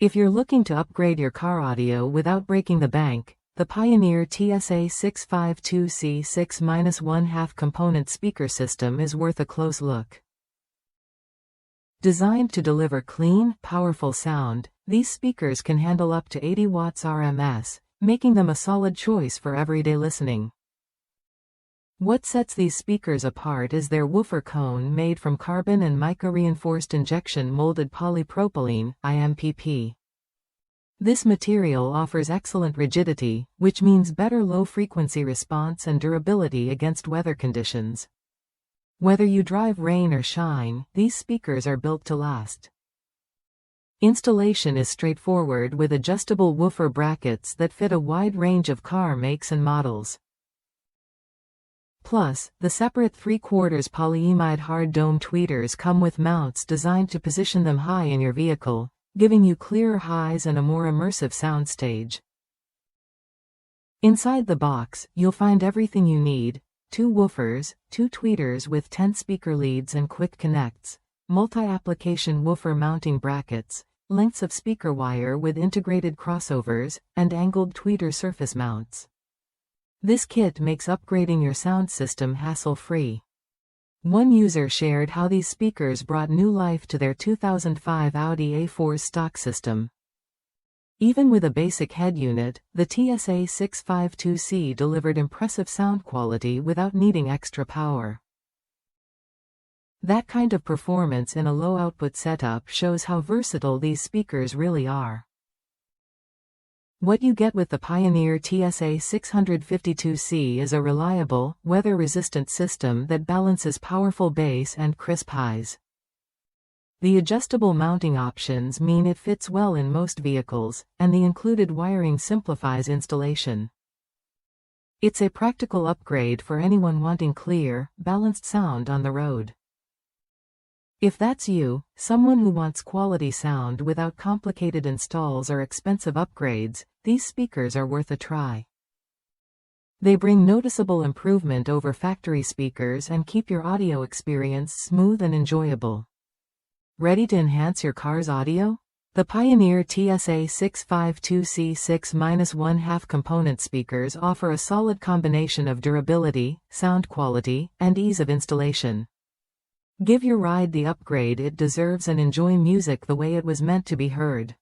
If you're looking to upgrade your car audio without breaking the bank, the Pioneer TS-A652C 6-1/2 component speaker system is worth a close look. Designed to deliver clean, powerful sound, these speakers can handle up to 80 watts RMS, making them a solid choice for everyday listening. What sets these speakers apart is their woofer cone made from carbon and mica reinforced injection molded polypropylene, IMPP. This material offers excellent rigidity, which means better low-frequency response and durability against weather conditions. Whether you drive rain or shine, these speakers are built to last. Installation is straightforward with adjustable woofer brackets that fit a wide range of car makes and models. Plus, the separate 3/4 polyimide hard dome tweeters come with mounts designed to position them high in your vehicle, giving you clearer highs and a more immersive soundstage. Inside the box, you'll find everything you need: 2 woofers, 2 tweeters with 10 speaker leads and quick connects, multi-application woofer mounting brackets, lengths of speaker wire with integrated crossovers, and angled tweeter surface mounts. This kit makes upgrading your sound system hassle-free. One user shared how these speakers brought new life to their 2005 Audi A4 stock system. Even with a basic head unit, the TS-A652C delivered impressive sound quality without needing extra power. That kind of performance in a low-output setup shows how versatile these speakers really are. What you get with the Pioneer TS-A652C is a reliable, weather-resistant system that balances powerful bass and crisp highs. The adjustable mounting options mean it fits well in most vehicles, and the included wiring simplifies installation. It's a practical upgrade for anyone wanting clear, balanced sound on the road. If that's you, someone who wants quality sound without complicated installs or expensive upgrades, these speakers are worth a try. They bring noticeable improvement over factory speakers and keep your audio experience smooth and enjoyable. Ready to enhance your car's audio? The Pioneer TS-A652C 6-1/2 component speakers offer a solid combination of durability, sound quality, and ease of installation. Give your ride the upgrade it deserves and enjoy music the way it was meant to be heard.